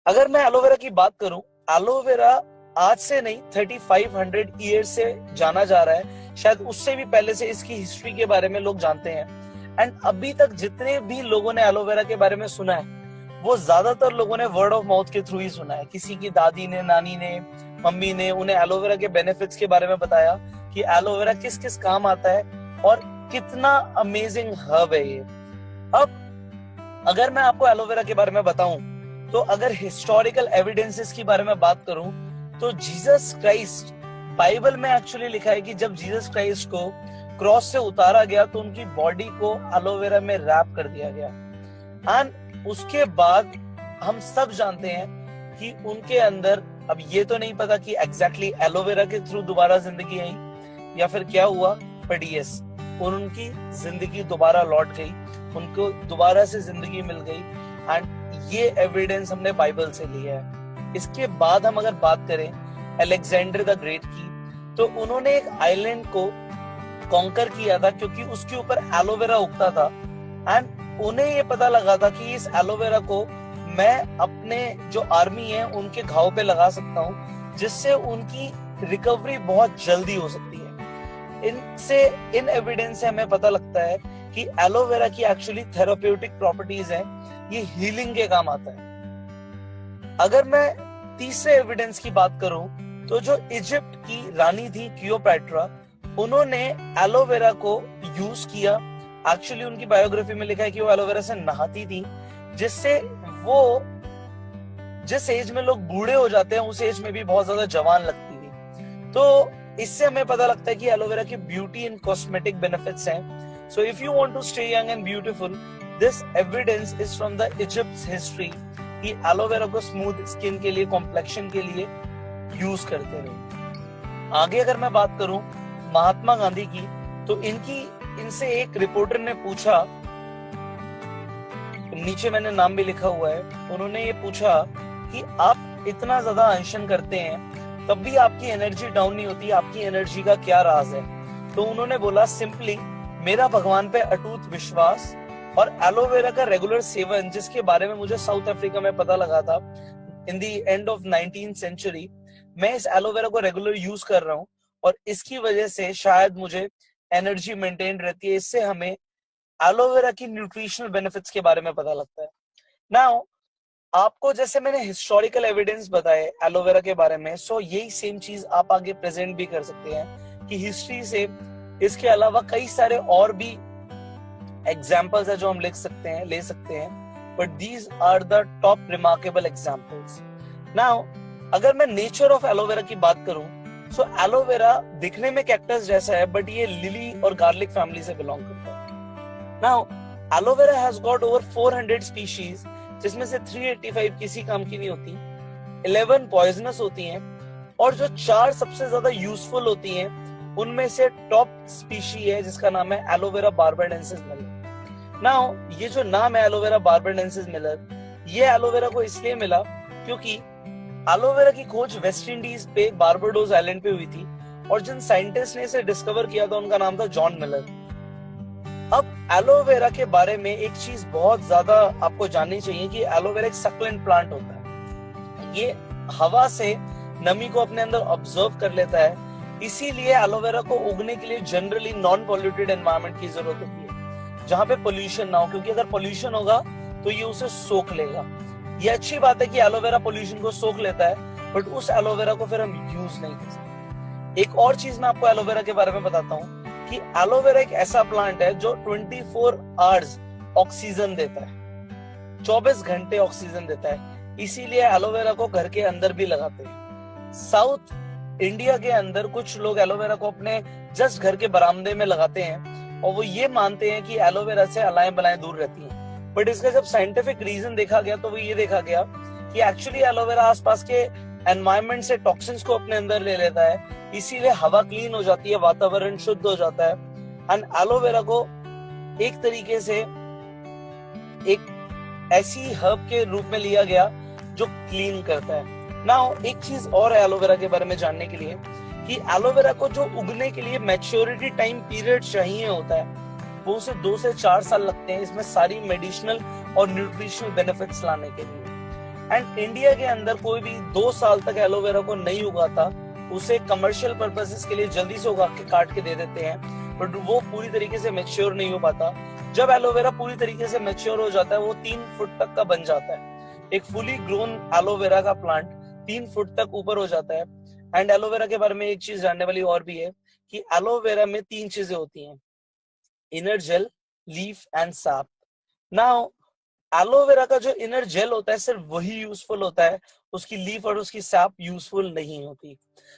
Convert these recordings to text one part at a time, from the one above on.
अगर मैं एलोवेरा की बात करूं, एलोवेरा आज से नहीं 3500 ईयर से जाना जा रहा है, शायद उससे भी पहले से इसकी हिस्ट्री के बारे में लोग जानते हैं। एंड अभी तक जितने भी लोगों ने एलोवेरा के बारे में सुना है, वो ज्यादातर लोगों ने वर्ड ऑफ माउथ के थ्रू ही सुना है। किसी की दादी ने, नानी ने, मम्मी ने उन्हें एलोवेरा के बेनिफिट्स के बारे में बताया कि एलोवेरा किस किस काम आता है और कितना अमेजिंग हर्ब है ये। अब अगर मैं आपको एलोवेरा के बारे में बताऊं, तो अगर हिस्टोरिकल एविडेंसेस की बारे में बात करूं, तो जीसस क्राइस्ट, बाइबल में एक्चुअली लिखा है कि जब जीसस क्राइस्ट को क्रॉस से उतारा गया तो उनकी बॉडी को एलोवेरा में रैप कर दिया गया। एंड उसके बाद हम सब जानते हैं कि उनके अंदर, अब ये तो नहीं पता कि एग्जैक्टली एलोवेरा के थ्रू दोबारा जिंदगी आई या फिर क्या हुआ, बट यस, उनकी जिंदगी दोबारा लौट गई, उनको दोबारा से जिंदगी मिल गई। एंड ये एविडेंस हमने बाइबल से लिया है। इसके बाद हम अगर बात करें अलेक्जेंडर द ग्रेट की, तो उन्होंने एक आइलैंड को कॉन्कर किया था क्योंकि उसके ऊपर एलोवेरा उगता था। एंड उन्हें ये पता लगा था कि इस एलोवेरा को मैं अपने जो आर्मी है उनके घाव पे लगा सकता हूँ, जिससे उनकी रिकवरी बहुत जल्दी हो सकती है। इन एविडेंस से हमें पता लगता है कि एलोवेरा की एक्चुअली थेराप्यूटिक प्रॉपर्टीज हैं, ये हीलिंग के काम आता है। अगर मैं तीसरे एविडेंस की बात करूं, तो जो इजिप्ट की रानी थी क्लियोपैट्रा, उन्होंने एलोवेरा को यूज किया। एक्चुअली उनकी बायोग्राफी में लिखा है कि वो एलोवेरा से नहाती थी, जिससे वो जिस एज में लोग बूढ़े हो जाते हैं उस एज में भी बहुत ज्यादा जवान लगती थी। तो इससे हमें पता लगता है कि एलोवेरा की ब्यूटी एंड कॉस्मेटिक बेनिफिट्स हैं। So if you want to stay young and beautiful, this evidence is from the Egypt's history कि एलोवेरा को स्मूथ स्किन के लिए, कॉम्प्लेक्शन के लिए यूज करते रहे। आगे अगर मैं बात करूं महात्मा गांधी की, तो इनसे एक रिपोर्टर ने पूछा, नीचे मैंने नाम भी लिखा हुआ है, उन्होंने ये पूछा कि आप इतना ज्यादा अनशन करते हैं तब भी आपकी एनर्जी डाउन नहीं होती, आपकी एनर्जी का क्या राज है? तो उन्होंने बोला, सिंपली मेरा भगवान पे अटूट विश्वास और एलोवेरा का रेगुलर सेवन, जिसके बारे में मुझे साउथ अफ्रीका में पता लगा था in the end of 19th century. मैं इस एलोवेरा को रेगुलर यूज कर रहा हूँ और इसकी वजह से शायद मुझे एनर्जी मेंटेन रहती है। इससे हमें एलोवेरा की न्यूट्रिशनल बेनिफिट्स के बारे में पता लगता है। नाउ आपको जैसे मैंने हिस्टोरिकल एविडेंस बताए एलोवेरा के बारे में, सो यही सेम चीज आप आगे प्रेजेंट भी कर सकते हैं कि हिस्ट्री से इसके अलावा कई सारे और भी एग्जाम्पल्स है जो हम ले सकते हैं, but these are the top remarkable examples. Now अगर मैं नेचर ऑफ एलोवेरा की बात करूं, सो एलोवेरा दिखने में कैक्टस जैसा है, बट ये लिली और गार्लिक फैमिली से बिलोंग करता है। Now aloe vera has got over 400 species, जिसमें से 385 किसी काम की नहीं होती, 11 पॉइजनस होती हैं, और जो 4 सबसे ज्यादा यूजफुल होती हैं उनमें से टॉप स्पीशी है जिसका नाम है एलोवेरा बार्बाडेंसिस मिलर। नाउ ये जो नाम है एलोवेरा बार्बाडेंसिस मिलर, ये एलोवेरा को इसलिए मिला क्योंकि एलोवेरा की खोज वेस्ट इंडीज पे बारबाडोस आइलैंड पे हुई थी, और जिन साइंटिस्ट ने इसे डिस्कवर किया था उनका नाम था जॉन मिलर। अब एलोवेरा के बारे में एक चीज बहुत ज्यादा आपको जाननी चाहिए कि एलोवेरा एक सक्लेंट प्लांट होता है। ये हवा से नमी को अपने अंदर ऑब्जर्व कर लेता है, इसीलिए एलोवेरा को उगने के लिए जनरली नॉन पॉल्यूटेड एनवायरनमेंट की जरूरत होती है, जहां पे पोल्यूशन ना हो, क्योंकि अगर पोल्यूशन होगा तो ये उसे सोख लेगा। ये अच्छी बात है कि एलोवेरा पोल्यूशन को सोख लेता है, बट उस एलोवेरा को फिर हम यूज नहीं कर सकते। एक और चीज मैं आपको एलोवेरा के बारे में बताता हूँ कि एलोवेरा एक ऐसा प्लांट है जो 24 आवर्स ऑक्सीजन देता है, 24 घंटे ऑक्सीजन देता है, इसीलिए एलोवेरा को घर के अंदर भी लगाते हैं। साउथ इंडिया के अंदर कुछ लोग एलोवेरा को अपने जस्ट घर के बरामदे में लगाते हैं, और वो ये मानते हैं कि एलोवेरा से अलाएं बलाएं दूर रहती हैं। बट इसका जब साइंटिफिक रीजन देखा गया तो वो ये देखा गया कि एक्चुअली एलोवेरा आसपास के एनवायरनमेंट से टॉक्सिन्स को अपने अंदर ले लेता है, इसीलिए हवा क्लीन हो जाती है, वातावरण शुद्ध हो जाता है। एंड एलोवेरा को एक तरीके से एक ऐसी हर्ब के रूप में लिया गया जो क्लीन करता है। नाउ एक चीज और है एलोवेरा के बारे में जानने के लिए कि एलोवेरा को जो उगने के लिए मैच्योरिटी टाइम पीरियड चाहिए होता है, वो उसे 2 से 4 साल लगते हैं इसमें सारी मेडिसिनल और न्यूट्रिशनल बेनिफिट्स लाने के लिए। एंड इंडिया के अंदर कोई भी 2 साल तक एलोवेरा को नहीं उगाता, उसे कमर्शियल पर्पसेस के लिए जल्दी से उगा के काट के दे देते हैं, बट वो पूरी तरीके से मैच्योर नहीं हो पाता। जब एलोवेरा पूरी तरीके से मैच्योर हो जाता है वो 3 फुट तक का बन जाता है। एक फुली ग्रोन एलोवेरा का प्लांट 3 फुट तक ऊपर हो जाता है। एंड एलोवेरा के बारे में एक चीज जानने वाली और भी है कि एलोवेरा में 3 चीजें होती हैं, inner gel, leaf and sap. Now aloe vera का जो इनर जेल होता है सिर्फ वही यूजफुल होता है, उसकी लीफ और उसकी सैप यूजफुल नहीं होती।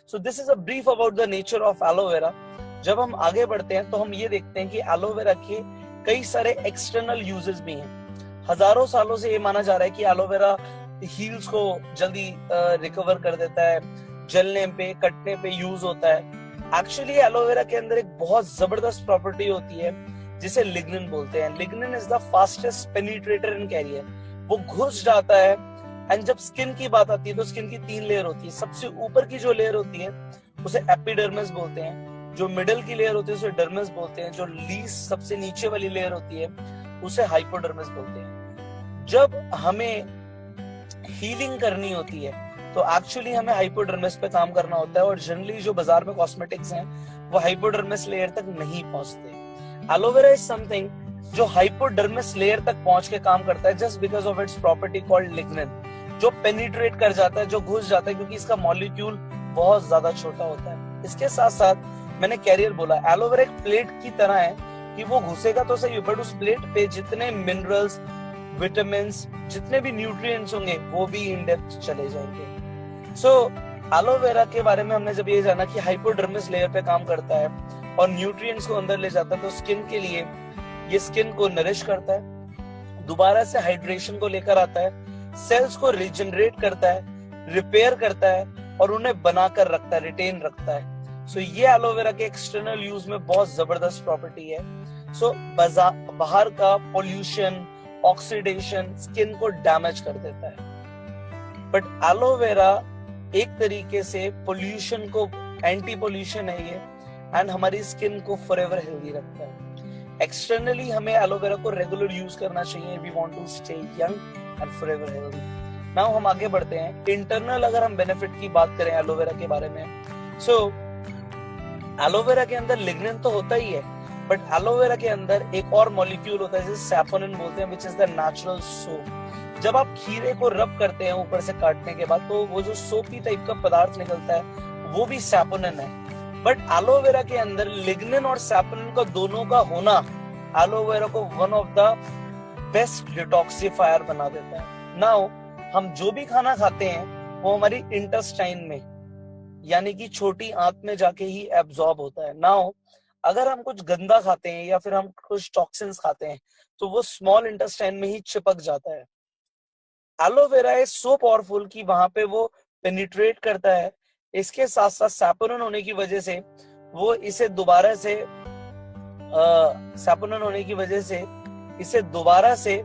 So this is a brief about the nature of aloe vera. जब हम आगे बढ़ते हैं तो हम ये देखते हैं कि एलोवेरा के कई सारे एक्सटर्नल यूजेस भी हैं। हजारों सालों से ये माना जा रहा है कि एलोवेरा हील्स को जल्दी रिकवर कर देता है, जलने पे कटने पे यूज होता है। एक्चुअली एलोवेरा के अंदर एक बहुत जबरदस्त प्रॉपर्टी होती है जिसे लिग्निन बोलते हैं। Lignin is the fastest penetrator in carrier. वो घुस जाता है। एंड जब स्किन की बात आती है तो स्किन की 3 लेयर होती है। सबसे ऊपर की जो लेयर होती है उसे एपिडर्मिस बोलते हैं, जो मिडिल की लेयर होती है उसे डर्मिस बोलते हैं, जो लीस्ट सबसे नीचे वाली लेयर होती है उसे हाइपोडर्मिस बोलते हैं। जब हमें हीलिंग करनी होती है तो एक्चुअली हमें हाइपोडर्मिस पे काम करना होता है, और जनरली जो बाजार में कॉस्मेटिक्स हैं वो हाइपोडर्मिस लेयर तक नहीं पहुंचते। एलोवेरा इज समथिंग जो हाइपोडर्मिस लेयर तक पहुंच के काम करता है just because of its property called lignin, जो पेनिट्रेट कर जाता है, जो घुस जाता है, क्योंकि इसका मॉलिक्यूल बहुत ज्यादा छोटा होता है। इसके साथ साथ मैंने कैरियर बोला, एलोवेरा एक प्लेट की तरह है कि वो घुसेगा तो सही, बट उस प्लेट पे जितने मिनरल्स, विटामिन्स, जितने भी न्यूट्रिएंट्स होंगे वो भी इन डेप्थ चले जाएंगे। सो एलोवेरा के बारे में हमने जब ये जाना कि हाइपोडर्मिस लेयर पे काम करता है और न्यूट्रिएंट्स को अंदर ले जाता है, तो स्किन के लिए ये स्किन को नरिश करता है, दोबारा से हाइड्रेशन को लेकर आता है, सेल्स को रिजनरेट करता है, रिपेयर करता है और उन्हें बनाकर रखता है, रिटेन रखता है। सो ये एलोवेरा के एक्सटर्नल यूज में बहुत जबरदस्त प्रॉपर्टी है। सो बाहर का पोल्यूशन, ऑक्सीडेशन स्किन को डैमेज कर देता है, बट एलोवेरा एक तरीके से पोल्यूशन को, एंटी पोल्यूशन है ये, एंड हमारी स्किन को फॉरएवर हेल्दी रखता है। एक्सटर्नली हमें एलोवेरा को रेगुलर यूज करना चाहिए, we want to stay young and forever healthy. Now हम आगे बढ़ते हैं। इंटरनल अगर हम बेनिफिट की बात करें एलोवेरा के बारे में, सो एलोवेरा के अंदर लिग्निन तो होता ही है, बट एलोवेरा के अंदर एक और मॉलिक्यूल होता है जिसे सैपोनिन बोलते हैं, which is the natural soap. जब आप खीरे को रब करते हैं ऊपर से काटने के बाद, तो वो जो सोपी टाइप का पदार्थ निकलता है वो भी सैपोनिन है। बट एलोवेरा के अंदर लिग्निन और सैपोनिन का दोनों का होना एलोवेरा को one of the best detoxifier बना देता है। नाउ हम जो भी खाना खाते हैं वो हमारी इंटेस्टाइन में, यानी कि छोटी आंत में जाके ही एब्जॉर्ब होता है। नाउ अगर हम कुछ गंदा खाते हैं या फिर हम कुछ टॉक्सिन्स खाते हैं तो वो स्मॉल इंटेस्टाइन में ही चिपक जाता है। एलोवेरा इज सो पावरफुल कि वहां पे वो पेनिट्रेट करता है। इसके साथ साथ सैपोनिन होने की वजह से वो इसे दोबारा से सैपोनिन होने की वजह से इसे दोबारा से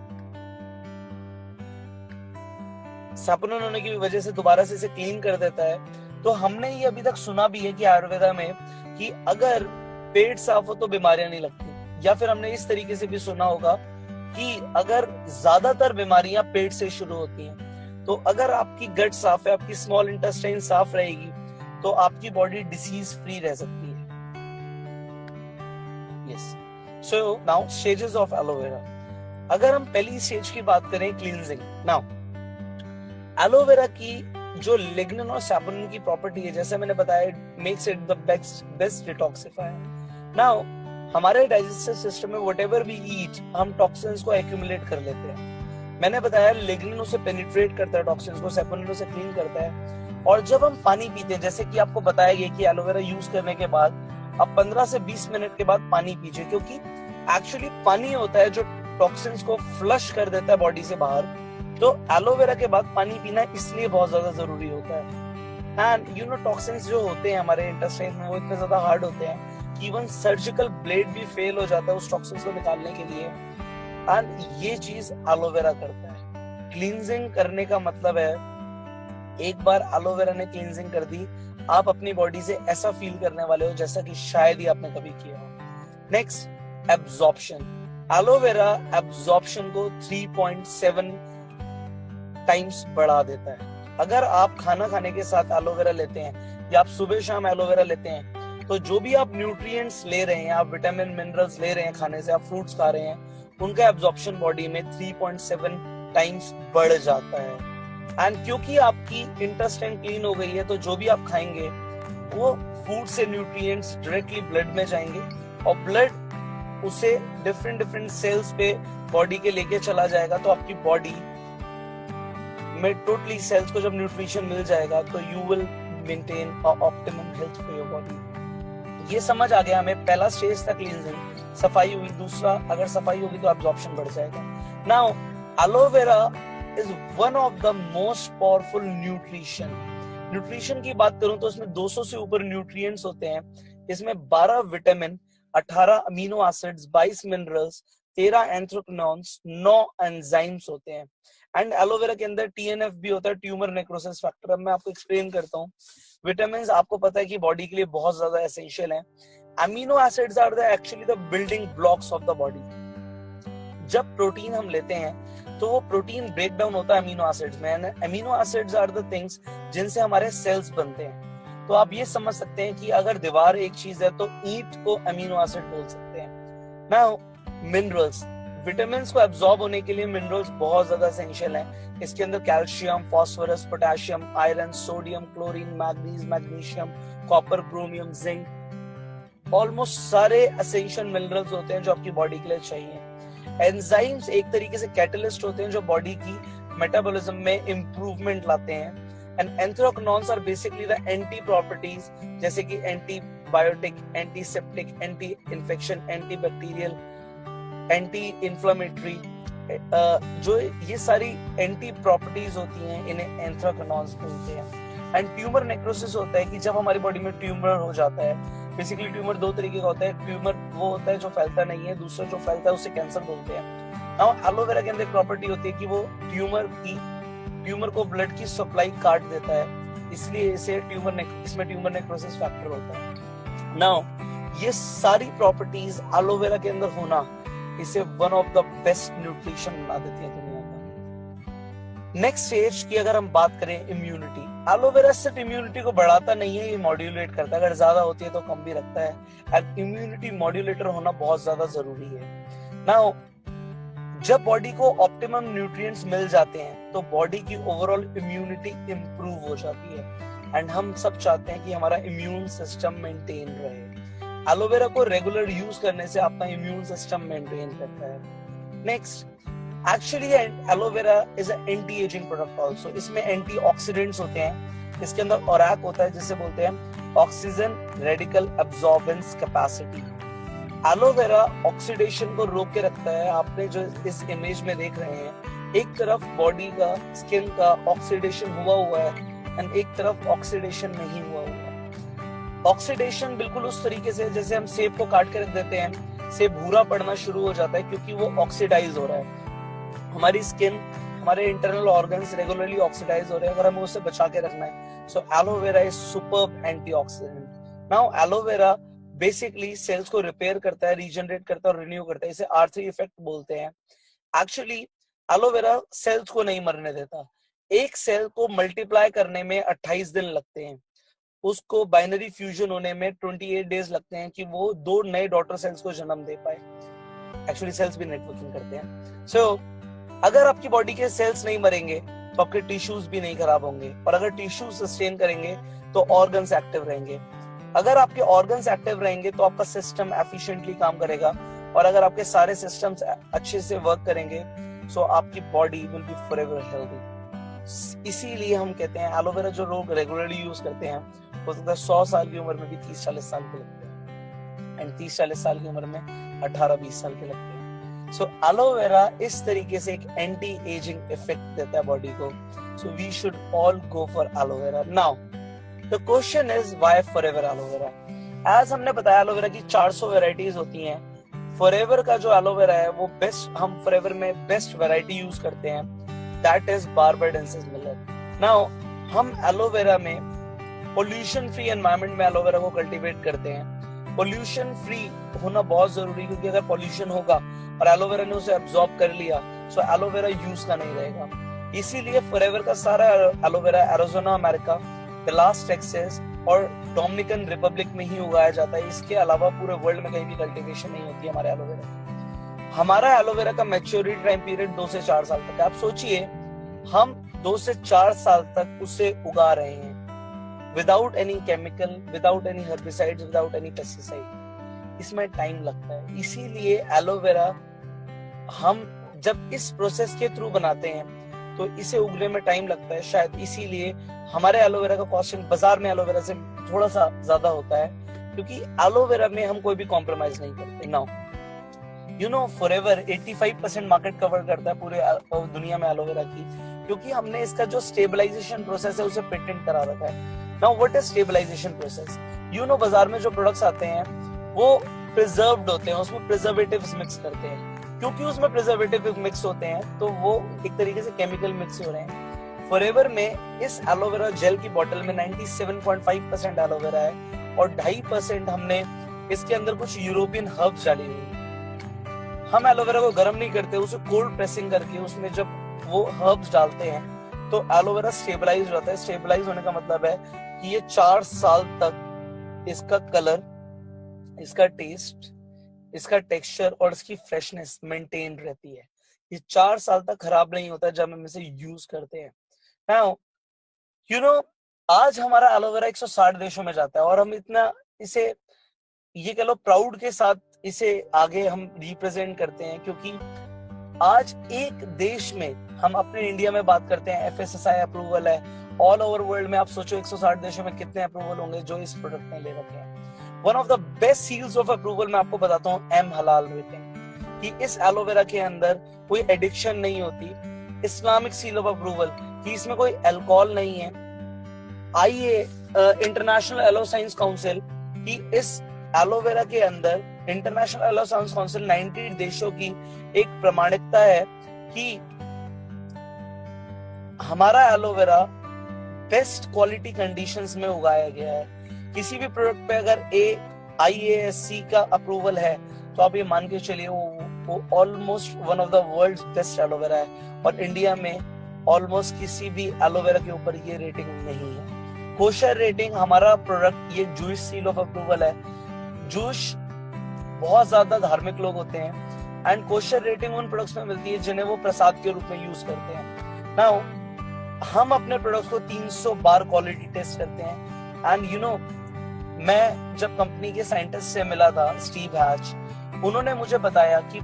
सैपोनिन होने की वजह से दोबारा से इसे क्लीन कर देता है। तो हमने ये अभी तक सुना भी है कि आयुर्वेदा में कि अगर पेट साफ हो तो बीमारियां नहीं लगती, या फिर हमने इस तरीके से भी सुना होगा कि अगर ज्यादातर बीमारियां पेट से शुरू होती हैं, तो अगर आपकी गट साफ है, आपकी स्मॉल इंटेस्टाइन साफ रहेगी, तो आपकी बॉडी डिसीज फ्री रह सकती है। Yes, so now stages of aloe vera. अगर हम पहली स्टेज की बात करें, क्लींजिंग। नाउ एलोवेरा की जो लिग्निन और सैपोनिन की प्रॉपर्टी है, जैसे मैंने बताया, makes it the best detoxifier. Now हमारे डाइजेस्टिव सिस्टम में व्हाटएवर वी ईट, हम टॉक्सिन्स को एक्यूमुलेट कर लेते हैं। मैंने बताया लिग्निन उसे पेनिट्रेट करता है, टॉक्सिन्स को, सैपोनिन उसे क्लीन करता है। और जब हम पानी पीते हैं, जैसे कि आपको बताया गया कि एलोवेरा यूज करने के बाद आप 15 से 20 मिनट के बाद पानी पीजिए, क्योंकि एक्चुअली पानी होता है जो टॉक्सिन्स को फ्लश कर देता है बॉडी से बाहर। तो एलोवेरा के बाद पानी पीना इसलिए बहुत ज्यादा जरूरी होता है। एंड यू नो टॉक्सिन्स जो होते हैं हमारे इंटेस्टाइन में, वो इतने ज्यादा हार्ड होते हैं कि इवन सर्जिकल ब्लेड भी फेल हो जाता है उस टॉक्सिन्स को निकालने के लिए। एंड ये चीज एलोवेरा करता है। क्लींजिंग करने का मतलब है, एक बार एलोवेरा ने क्लींजिंग कर दी, आप अपनी बॉडी से ऐसा फील करने वाले हो जैसा कि शायद ही आपने कभी किया हो। Next, absorption. एलोवेरा एब्जॉर्प्शन को 3.7 टाइम्स बढ़ा देता है। अगर आप खाना खाने के साथ एलोवेरा लेते हैं या आप सुबह शाम एलोवेरा लेते हैं, तो जो भी आप न्यूट्रिएंट्स ले रहे हैं, आप विटामिन मिनरल्स ले रहे हैं खाने से, आप फ्रूट्स खा रहे हैं, उनका एब्जॉर्प्शन बॉडी में 3.7 टाइम्स बढ़ जाता है। एंड क्योंकि आपकी इंटेस्टाइन क्लीन हो गई है, तो जो भी आप खाएंगे वो फूड से न्यूट्रिएंट्स डायरेक्टली ब्लड में जाएंगे और ब्लड उसे डिफरेंट सेल्स पे बॉडी के लेके चला जाएगा। तो आपकी बॉडी में टोटली सेल्स को जब न्यूट्रिशन मिल जाएगा तो you will maintain optimum health for your body. ये समझ आ गया हमें। पहला स्टेज था क्लींजिंग, सफाई हुई। दूसरा, अगर सफाई होगी तो एब्जॉर्प्शन बढ़ जाएगा। Now aloe vera is one of the most powerful nutrition की बात करूं तो इसमें 200 से ऊपर न्यूट्रिएंट्स होते हैं। इसमें 12 vitamin, 18 amino acids, 22 minerals, 13 anthraquinones, 9 enzymes होते हैं। एंड एलोवेरा के अंदर TNF भी होता है, ट्यूमर नेक्रोसिस फैक्टर। अब मैं आपको एक्सप्लेन करता हूँ। विटामिन आपको पता है कि बॉडी के लिए बहुत ज्यादा एसेंशियल है। Amino acids are the actually the building blocks of the body. जब प्रोटीन हम लेते हैं तो वो प्रोटीन ब्रेक डाउन होता है अमीनो एसिड्स में। Amino acids are the things जिनसे हमारे सेल्स बनते हैं। तो आप ये समझ सकते हैं कि अगर दीवार एक चीज है तो ईंट को अमीनो एसिड बोल सकते हैं। नाउ मिनरल्स, विटामिन को एब्जॉर्ब होने के लिए मिनरल्स बहुत ज्यादा एसेंशियल हैं। इसके अंदर calcium, phosphorus, potassium, iron, sodium, chlorine, manganese, magnesium, copper, chromium, zinc, almost सारे एसेंशियल मिनरल्स होते हैं जो आपकी बॉडी के लिए चाहिए। एंजाइम्स एक तरीके से कैटलिस्ट होते हैं जो बॉडी की मेटाबॉलिज्म में इंप्रूवमेंट लाते हैं। And anthraquinones are basically the anti properties, जैसे कि antibiotic, antiseptic, anti infection, anti bacterial, anti inflammatory, जो ये सारी एंटी प्रॉपर्टीज होती हैं, इन्हें एंथ्राक्विनोन्स बोलते हैं। एंड ट्यूमर नेक्रोसिस होता है कि जब हमारी बॉडी में ट्यूमर हो जाता है। बेसिकली ट्यूमर दो तरीके का होता है। ट्यूमर वो होता है जो फैलता नहीं है, दूसरा जो फैलता है उसे कैंसर बोलते हैं। नाउ एलोवेरा के अंदर एक प्रॉपर्टी होती है कि वो ट्यूमर को ब्लड की सप्लाई काट देता है, इसलिए इसे इसमें ट्यूमर नेक्रोसिस फैक्टर होता है। नाउ ये सारी प्रॉपर्टीज एलोवेरा के अंदर होना इसे one of the best nutrition बना देती है दुनिया का। नेक्स्ट स्टेज की अगर हम बात करें इम्यूनिटी, एलोवेरा सिर्फ इम्यूनिटी को बढ़ाता नहीं है, ये मॉड्यूलेट करता है। अगर ज्यादा होती है तो कम भी रखता है। एंड इम्यूनिटी मॉड्यूलेटर होना बहुत ज्यादा जरूरी है। नाउ जब बॉडी को ऑप्टिमम न्यूट्रिएंट्स मिल जाते हैं तो बॉडी की ओवरऑल इम्यूनिटी इंप्रूव हो जाती है। एंड हम सब चाहते हैं कि हमारा इम्यून सिस्टम मेंटेन रहे। एलोवेरा को रेगुलर यूज करने से आपका इम्यून सिस्टम मेंटेन करता है। Next, actually aloe vera is an anti ageing product also. इसमें एंटीऑक्सीडेंट्स होते हैं। इसके अंदर ओरैक होता है जिसे बोलते हैं oxygen radical absorbance capacity. Aloe vera oxidation को रोक के रखता है। आपने जो इस इमेज में देख रहे हैं, एक तरफ बॉडी का, स्किन का ऑक्सीडेशन हुआ है एंड एक तरफ ऑक्सीडेशन नहीं हुआ है। ऑक्सीडेशन बिल्कुल उस तरीके से जैसे हम सेब को काट के रख देते हैं, सेब भूरा पड़ना शुरू हो जाता है क्योंकि वो ऑक्सीडाइज हो रहा है। हमारी स्किन, हमारे इंटरनल ऑर्गन्स रेगुलरली ऑक्सीडाइज हो रहे हैं, अगर हमें उससे बचा के रखना है। So aloe vera is superb antioxidant. Now aloe vera basically cells को रिपेयर करता है, रीजनरेट करता है और रिन्यू करता है। इसे R3 इफेक्ट बोलते हैं। एक्चुअली एलोवेरा सेल्स को नहीं मरने देता। एक सेल को मल्टीप्लाई करने में 28 दिन लगते हैं, उसको बाइनरी फ्यूजन होने में 28 डेज लगते हैं कि वो 2 नए डॉटर सेल्स को जन्म दे पाए। एक्चुअली सेल्स भी नेटवर्किंग करते हैं। सो अगर आपकी बॉडी के सेल्स नहीं मरेंगे तो आपके टिश्यूज भी नहीं खराब होंगे, और अगर टिश्यूज सस्टेन करेंगे तो ऑर्गन्स एक्टिव रहेंगे। अगर आपके ऑर्गन्स एक्टिव रहेंगे तो आपका सिस्टम एफिशिएंटली काम करेगा, और अगर आपके सारे सिस्टम्स अच्छे से वर्क करेंगे सो आपकी body will be forever healthy. इसीलिए हम कहते हैं एलोवेरा जो लोग रेगुलरली यूज करते हैं, हो सकता है 100 साल की उम्र में भी 30-40 साल के लगते हैं, एंड 30-40 साल की उम्र में 18-20 साल के लगते हैं। सो एलोवेरा इस तरीके से एक एंटी एजिंग इफेक्ट देता है बॉडी को। So we should all go for aloe vera. Now the question is why forever aloe vera. As हमने बताया एलोवेरा की 400 वेराइटीज होती हैं। फॉरएवर का जो एलोवेरा है वो बेस्ट, हम फॉरएवर में बेस्ट वैरायटी यूज करते हैं, that is barbadensis millet. Now हम एलोवेरा में पोल्यूशन फ्री एनवायरनमेंट में एलोवेरा को कल्टीवेट करते हैं। पोल्यूशन फ्री होना बहुत जरूरी है, क्योंकि अगर पोल्यूशन होगा और एलोवेरा ने उसे एब्जॉर्ब कर लिया सो एलोवेरा यूज का नहीं रहेगा। इसीलिए फॉरएवर का सारा aloe vera Arizona America, Dallas Texas और डोमिनिकन रिपब्लिक में ही उगाया जाता है। इसके अलावा पूरे वर्ल्ड में कहीं भी कल्टीवेशन नहीं होती है हमारे एलोवेरा। हमारा एलोवेरा का मैच्योरिटी टाइम पीरियड 2 से 4 साल तक है। आप सोचिए, हम 2 से 4 साल तक उसे उगा रहे हैं without any chemical, without any herbicides, without any pesticide. इसमें टाइम लगता है। इसीलिए एलोवेरा हम जब इस प्रोसेस के थ्रू बनाते हैं तो इसे उगने में टाइम लगता है। शायद इसीलिए हमारे एलोवेरा का कॉस्टिंग बाजार में एलोवेरा से थोड़ा सा ज्यादा होता है, क्योंकि एलोवेरा में हम कोई भी कॉम्प्रोमाइज नहीं करते। Now you know forever 85% market cover करता है पूरे दुनिया में एलोवेरा की, क्योंकि हमने इसका जो स्टेबलाइजेशन प्रोसेस है उसे पेटेंट करा रखा है। Now what is stabilization process? You know बाजार में जो प्रोडक्ट्स आते हैं वो प्रिजर्व्ड होते हैं, उसमें प्रिजर्वेटिव्स मिक्स करते हैं। क्योंकि उसमें प्रिजर्वेटिव मिक्स होते हैं तो वो एक तरीके से केमिकल मिक्स हो रहे हैं। फॉरएवर में इस एलोवेरा जेल की बोतल में 97.5% एलोवेरा है और 2.5% हमने इसके अंदर कुछ यूरोपियन हर्ब्स डाली हुई है। हम एलोवेरा को गर्म नहीं करते, उसे कोल्ड प्रेसिंग करके उसमें जब वो हर्ब्स डालते हैं तो एलोवेरा स्टेबलाइज होता है। स्टेबलाइज होने का मतलब है कि ये 4 साल तक इसका कलर, इसका टेस्ट, इसका टेक्सचर और इसकी फ्रेशनेस मेंटेन रहती है। ये 4 साल तक खराब नहीं होता जब हम इसे यूज करते हैं। नाउ यू नो आज हमारा एलोवेरा 160 देशों में जाता है और हम इतना इसे, ये कह लो, प्राउड के साथ इसे आगे हम रिप्रेजेंट करते हैं, क्योंकि आज एक देश में हम अपने इंडिया में बात करते हैं, FSSAI अप्रूवल है। ऑल ओवर वर्ल्ड में आप सोचो 160 देशों में कितने अप्रूवल होंगे जो इस प्रोडक्ट ने ले रखे हैं। One of the best seals of approval मैं आपको बताता हूँ, एम हलाल रेटिंग, कि इस एलोवेरा के अंदर कोई एडिक्शन नहीं होती। इस्लामिक सील ऑफ अप्रूवल कि इसमें कोई अल्कोहल नहीं है। आईए इंटरनेशनल एलो साइंस काउंसिल कि इस एलोवेरा के अंदर, इंटरनेशनल एलो साइंस काउंसिल 90 देशों की एक प्रमाणिकता है कि हमारा एलोवेरा बेस्ट क्वालिटी कंडीशंस में उगाया गया है। किसी भी प्रोडक्ट पे अगर IASC का अप्रूवल है तो आप ये मान के चलिए वो almost one of the world's best aloe vera है। और इंडिया में ऑलमोस्ट किसी भी एलोवेरा के ऊपर ये रेटिंग नहीं है। कोशर रेटिंग हमारा प्रोडक्ट, ये जूश सील ऑफ अप्रूवल है। जूश बहुत ज्यादा धार्मिक लोग होते हैं एंड कोशर रेटिंग उन प्रोडक्ट्स में मिलती है जिन्हें वो प्रसाद के रूप में यूज करते हैं। नाउ हम अपने प्रोडक्ट्स को 300 बार क्वालिटी टेस्ट करते हैं एंड यू नो, मैं जब कंपनी के साइंटिस्ट से मिला था, स्टीव हैच, उन्होंने मुझे बताया कि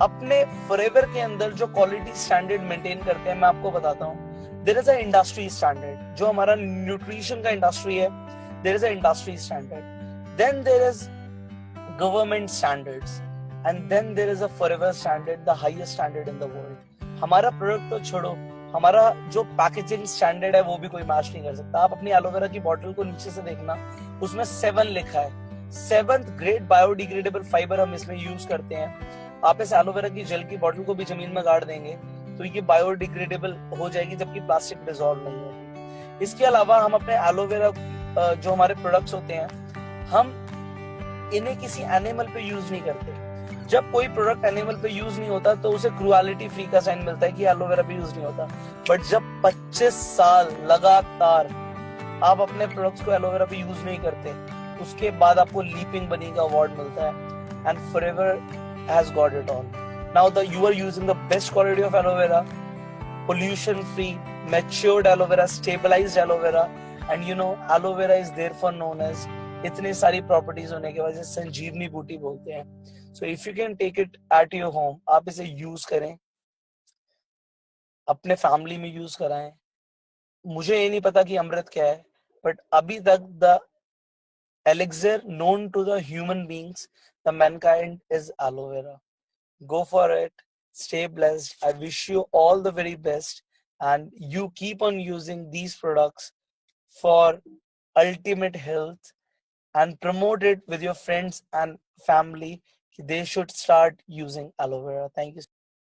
अपने फॉरएवर के अंदर जो क्वालिटी स्टैंडर्ड मेंटेन करते हैं, मैं आपको बताता हूँ, there is a industry standard. जो हमारा न्यूट्रिशन का इंडस्ट्री है, there is a industry standard, then there is government standards and then there is a forever standard, the highest standard in the world. हमारा प्रोडक्ट तो छोड़ो, हमारा जो packaging standard है वो भी कोई मैच नहीं कर सकता। आप अपनी एलोवेरा की बोतल को नीचे से देखना, उसमें 7 लिखा है। 7th ग्रेड बायोडिग्रेडेबल फाइबर हम इसमें यूज करते हैं। आप इस एलोवेरा की जेल की बोतल को भी जमीन में गाड़ देंगे तो ये बायोडिग्रेडेबल हो जाएगी, जबकि प्लास्टिक डिसॉल्व नहीं होगी। इसके अलावा हम अपने एलोवेरा जो हमारे प्रोडक्ट्स होते हैं, हम इन्हें किसी एनिमल पे यूज नहीं करते। जब कोई प्रोडक्ट एनिमल पे यूज नहीं होता तो उसे क्रुएलिटी फ्री का साइन मिलता है कि एलोवेरा पे यूज नहीं होता। बट जब 25 साल लगातार आप अपने प्रोडक्ट्स को एलोवेरा पे यूज नहीं करते, उसके बाद आपको लीपिंग बनी का अवार्ड मिलता है and forever has got it all. Now you are using the best quality of aloe vera, pollution free, matured aloe vera, stabilized aloe vera, and you know aloe vera is therefore known as, इतनी सारी properties होने के वजह से संजीवनी बूटी बोलते हैं। So if you can take it at your home, आप इसे यूज करें, अपने फैमिली में यूज कराएं। मुझे ये नहीं पता कि अमृत क्या है, बट अभी तक the elixir known to the human beings, the mankind, is aloe vera. Go for it. Stay blessed. I wish you all the very best, and you keep on using these products for ultimate health, and promote it with your friends and family. They should start using aloe vera. Thank you.